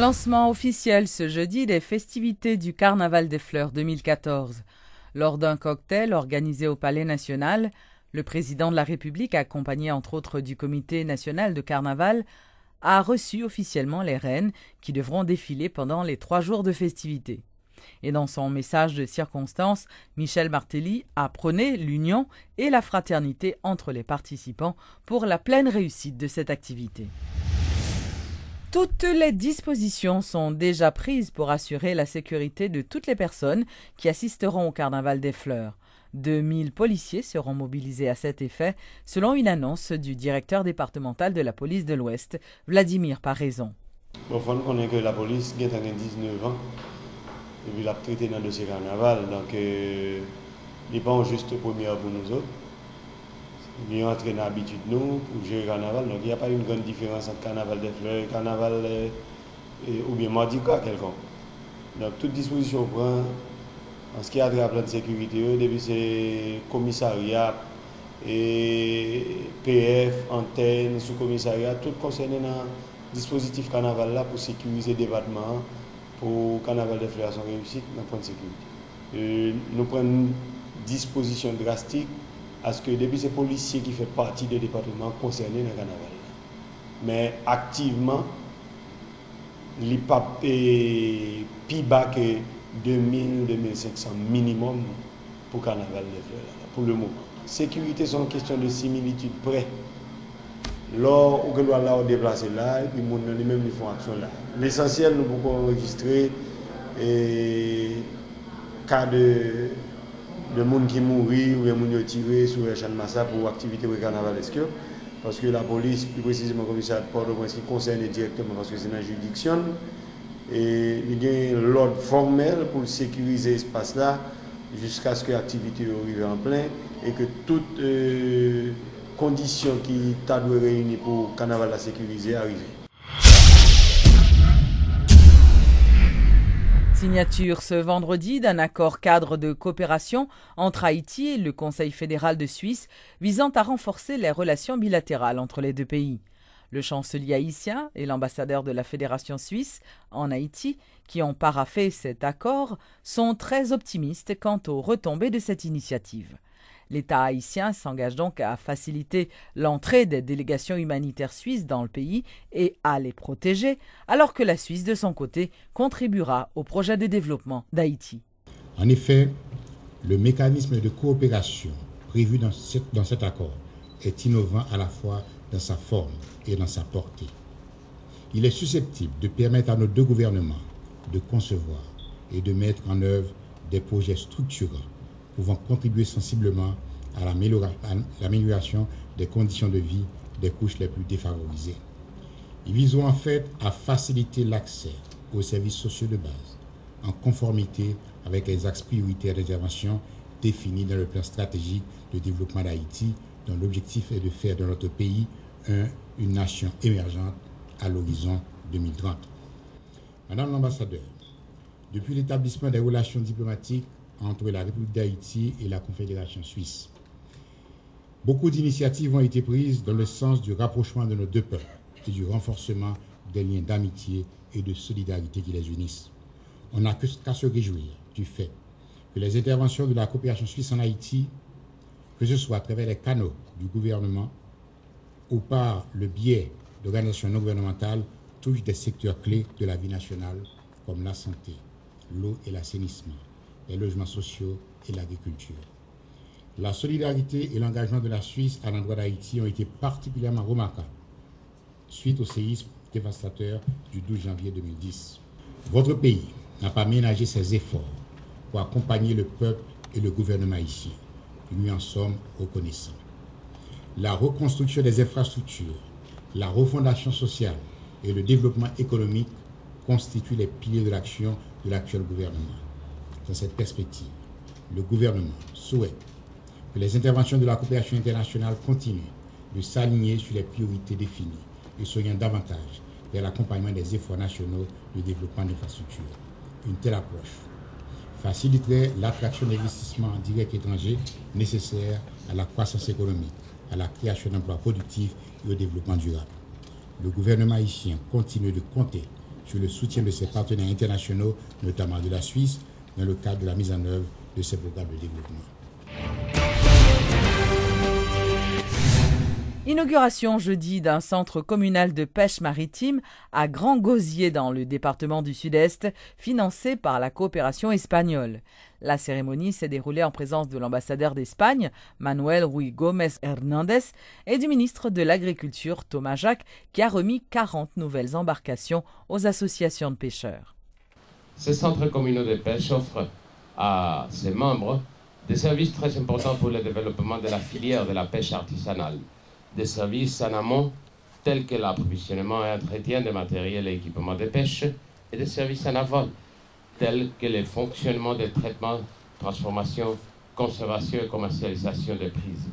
Lancement officiel ce jeudi des festivités du Carnaval des Fleurs 2014. Lors d'un cocktail organisé au Palais national, le président de la République, accompagné entre autres du Comité national de Carnaval, a reçu officiellement les reines qui devront défiler pendant les 3 jours de festivités. Et dans son message de circonstance, Michel Martelly a prôné l'union et la fraternité entre les participants pour la pleine réussite de cette activité. Toutes les dispositions sont déjà prises pour assurer la sécurité de toutes les personnes qui assisteront au Carnaval des Fleurs. 2000 policiers seront mobilisés à cet effet, selon une annonce du directeur départemental de la police de l'Ouest, Vladimir Paraison. Bon, il faut connaître que la police a 19 ans et puis l'a traité dans le dossier Carnaval, donc il n'est pas juste première pour nous autres. Ils ont entraîné l'habitude nous pour gérer le carnaval, donc il n'y a pas une grande différence entre carnaval des fleurs et carnaval ou bien mardi gras quelconque. Donc toute disposition prend en ce qui a trait à la plan de sécurité, depuis ces commissariats et PF, antennes, sous-commissariat, tout concerné dans le dispositif carnaval là pour sécuriser le département, pour le carnaval des fleurs son réussite dans le point de sécurité. Nous prenons une disposition drastique à ce que depuis ces policiers qui font partie des départements concernés dans le carnaval. Mais activement, l'IPAP est plus bas que 2000-2500 minimum pour le carnaval des fleurs, pour le moment. Sécurité, c'est une question de similitude près. Lors où on doit déplacer là, et puis les mêmes font action là. L'essentiel, nous pouvons enregistrer cas de gens qui mourent ou de gens tirés sur les champs de massacre pour activité carnavalesque. Parce que la police, plus précisément le commissariat de Port-au-Prince, qui concerne directement parce que c'est dans la juridiction, et il y a l'ordre formel pour sécuriser l'espace là jusqu'à ce que l'activité arrive en plein et que toutes conditions qui doivent réunir pour le carnaval à sécuriser arrivent. Signature ce vendredi d'un accord cadre de coopération entre Haïti et le Conseil fédéral de Suisse visant à renforcer les relations bilatérales entre les deux pays. Le chancelier haïtien et l'ambassadeur de la Fédération suisse en Haïti, qui ont paraphé cet accord, sont très optimistes quant aux retombées de cette initiative. L'État haïtien s'engage donc à faciliter l'entrée des délégations humanitaires suisses dans le pays et à les protéger, alors que la Suisse, de son côté, contribuera au projet de développement d'Haïti. En effet, le mécanisme de coopération prévu dans cet accord est innovant à la fois dans sa forme et dans sa portée. Il est susceptible de permettre à nos deux gouvernements de concevoir et de mettre en œuvre des projets structurants pouvant contribuer sensiblement à l'amélioration des conditions de vie des couches les plus défavorisées. Ils visent en fait à faciliter l'accès aux services sociaux de base, en conformité avec les axes prioritaires d'intervention définis dans le plan stratégique de développement d'Haïti, dont l'objectif est de faire de notre pays une nation émergente à l'horizon 2030. Madame l'ambassadeur, depuis l'établissement des relations diplomatiques entre la République d'Haïti et la Confédération suisse, beaucoup d'initiatives ont été prises dans le sens du rapprochement de nos deux peuples et du renforcement des liens d'amitié et de solidarité qui les unissent. On n'a qu'à se réjouir du fait que les interventions de la coopération suisse en Haïti, que ce soit à travers les canaux du gouvernement ou par le biais d'organisations non gouvernementales, touchent des secteurs clés de la vie nationale comme la santé, l'eau et l'assainissement, les logements sociaux et l'agriculture. La solidarité et l'engagement de la Suisse à l'endroit d'Haïti ont été particulièrement remarquables suite au séisme dévastateur du 12 janvier 2010. Votre pays n'a pas ménagé ses efforts pour accompagner le peuple et le gouvernement haïtien. Nous lui en sommes reconnaissants. La reconstruction des infrastructures, la refondation sociale et le développement économique constituent les piliers de l'action de l'actuel gouvernement. Dans cette perspective, le gouvernement souhaite que les interventions de la coopération internationale continuent de s'aligner sur les priorités définies et s'orientent davantage vers l'accompagnement des efforts nationaux de développement d'infrastructures. Une telle approche faciliterait l'attraction d'investissements directs étrangers nécessaires à la croissance économique, à la création d'emplois productifs et au développement durable. Le gouvernement haïtien continue de compter sur le soutien de ses partenaires internationaux, notamment de la Suisse, dans le cadre de la mise en œuvre de ces programmes de développement. Inauguration jeudi d'un centre communal de pêche maritime à Grand Gosier dans le département du Sud-Est, financé par la coopération espagnole. La cérémonie s'est déroulée en présence de l'ambassadeur d'Espagne, Manuel Ruiz Gómez Hernández, et du ministre de l'Agriculture, Thomas Jacques, qui a remis 40 nouvelles embarcations aux associations de pêcheurs. Ce centre communal de pêche offre à ses membres des services très importants pour le développement de la filière de la pêche artisanale. Des services en amont tels que l'approvisionnement et entretien des matériels et équipements de pêche et des services en aval tels que le fonctionnement des traitements, transformation, conservation et commercialisation des prises.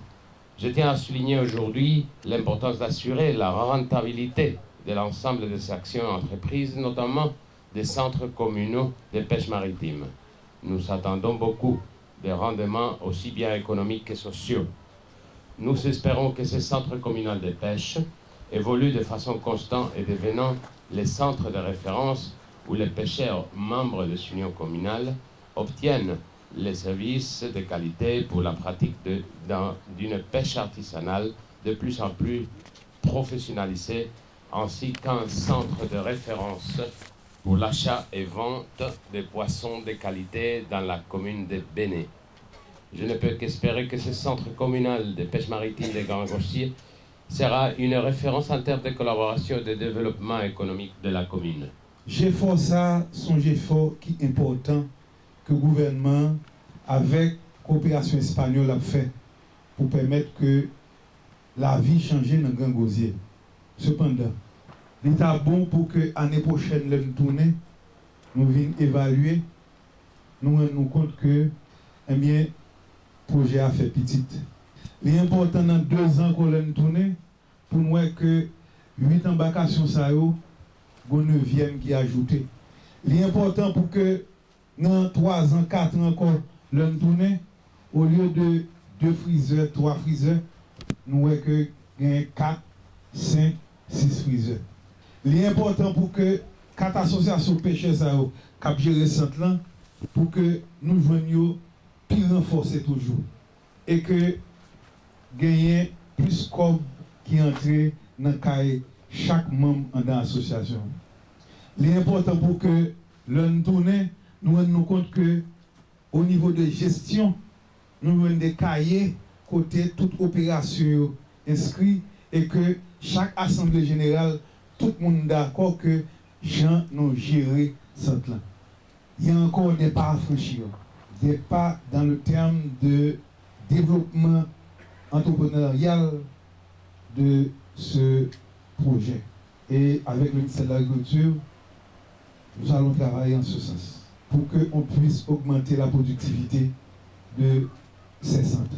Je tiens à souligner aujourd'hui l'importance d'assurer la rentabilité de l'ensemble des actions entreprises, notamment des centres communaux de pêche maritime. Nous attendons beaucoup de rendements aussi bien économiques que sociaux. Nous espérons que ces centres communaux de pêche évoluent de façon constante et devenant les centres de référence où les pêcheurs membres de l'union communale obtiennent les services de qualité pour la pratique d'une pêche artisanale de plus en plus professionnalisée, ainsi qu'un centre de référence pour l'achat et vente de poissons de qualité dans la commune de Béné. Je ne peux qu'espérer que ce centre communal de pêche maritime de Grand Gosier sera une référence en termes de collaboration et de développement économique de la commune. J'effort ça, son effort qui est important que le gouvernement, avec la coopération espagnole, a fait pour permettre que la vie change dans Grand Gosier. Cependant, il est bon pour que l'année prochaine, nous tourner, nous venions évaluer, nous rendons compte que, eh bien, le projet a fait petit. Il est important dans 2 ans qu'on l'a tourné pour nous que 8 embarcations, ça y est, 9e qui est ajouté. Il est important pour que dans 3 ans, 4 ans encore, l'on tourne, au lieu de 2 friseurs, 3 friseurs, nous voyons que il y a 4, 5, 6 friseurs. Il est important pour que 4 associations pêcheurs qui gèrent ce centre pour que nous joignions plus renforcer toujours. Et que gagner plus comme qui entre dans chaque membre dans l'association. Il est important pour que l'on tourne, nous rendons compte que au niveau de gestion, nous avons des cahiers côté toute opération inscrite et que chaque assemblée générale, tout le monde est d'accord que gens nous géré centre. Il y a encore des pas à franchir, des pas dans le terme de développement entrepreneurial de ce projet. Et avec le ministère de l'Agriculture, nous allons travailler en ce sens pour qu'on puisse augmenter la productivité de ces centres.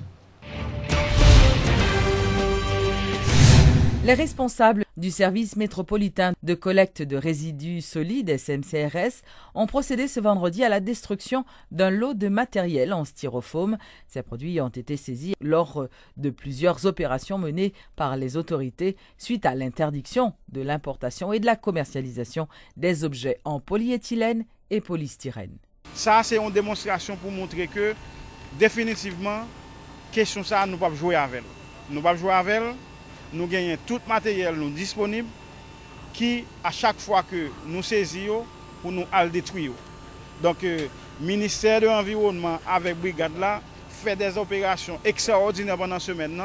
Les responsables du service métropolitain de collecte de résidus solides SMCRS ont procédé ce vendredi à la destruction d'un lot de matériel en styrofoam. Ces produits ont été saisis lors de plusieurs opérations menées par les autorités suite à l'interdiction de l'importation et de la commercialisation des objets en polyéthylène et polystyrène. Ça, c'est une démonstration pour montrer que définitivement, question ça, nous ne pouvons pas jouer avec. Nous ne pouvons pas jouer avec. Nous gagnons tout matériel nous disponible qui, à chaque fois que nous saisissons, pour nous le détruire. Donc, le ministère de l'Environnement, avec Brigade là, fait des opérations extraordinaires pendant ce semaine.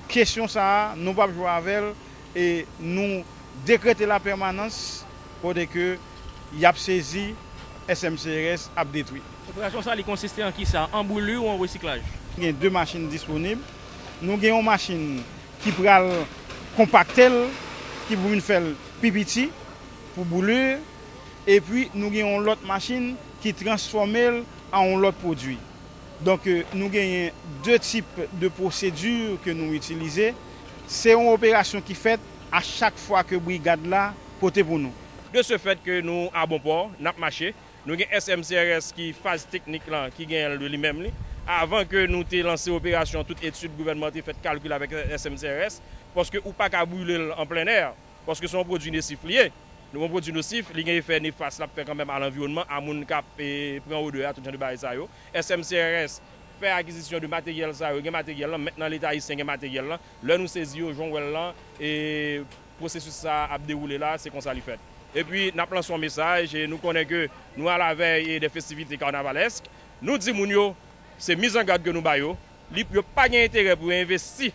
Question ça, nous ne pouvons pas jouer avec et nous décréter la permanence pour que y a saisi SMCRS a détruit. L'opération ça consiste en qui ça? En brûlure ou en recyclage? Il y a 2 machines disponibles. Nous avons une machine qui peut compacter, qui peut faire pipiti pour brûler. Et puis nous avons l'autre machine qui transforme en l'autre produit. Donc nous avons 2 types de procédures que nous utilisons. C'est une opération qui est faite à chaque fois que la brigade là porte pour nous. De ce fait que nous à bon port, nous avons marché, nous avons SMCRS qui phase technique là, qui gagne de lui-même. Avant que nous ayons lancé l'opération, toute étude gouvernementale fait calcul avec SMCRS, parce que ou pas qu'à brûler en plein air, parce que son produit n'est sifflier. Nous produit nocif, il y a un effet néfaste là, fait quand même à l'environnement, à mon cap et prend au dehors tout genre de bail ça yo. SMCRS fait acquisition de matériel ça yo, matériel là, maintenant l'état haïtien matériel là, là nous saisi au Jean là et processus ça a déroulé là, c'est comme ça li fait. Et puis nous appelons son message et nous connaissons que nous à la veille des festivités carnavalesques, nous disons yo c'est mise en garde que nous baillons, il n'y a pas d'intérêt pour investir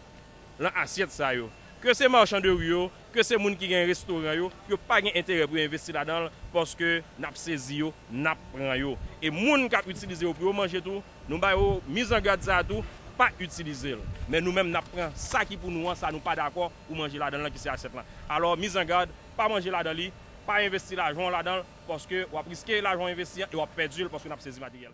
dans l'assiette ça yo. Que ces marchands de rue, que ces gens qui ont un restaurant, ils n'ont pas d'intérêt pour investir là-dedans parce que nous avons saisi, nous avons et les gens qui ont utilisé pour manger tout, nous avons mis en garde ça tout, pas utiliser. Mais nous-mêmes, nous prenons ça qui pour nous, ça nous pas d'accord pour manger là-dedans qui c'est assiette là. Alors, mise en garde, pas manger là-dedans, pas investir l'argent là-dedans parce que vous risquez l'argent investi et vous perdez parce que nous avons saisi matériel.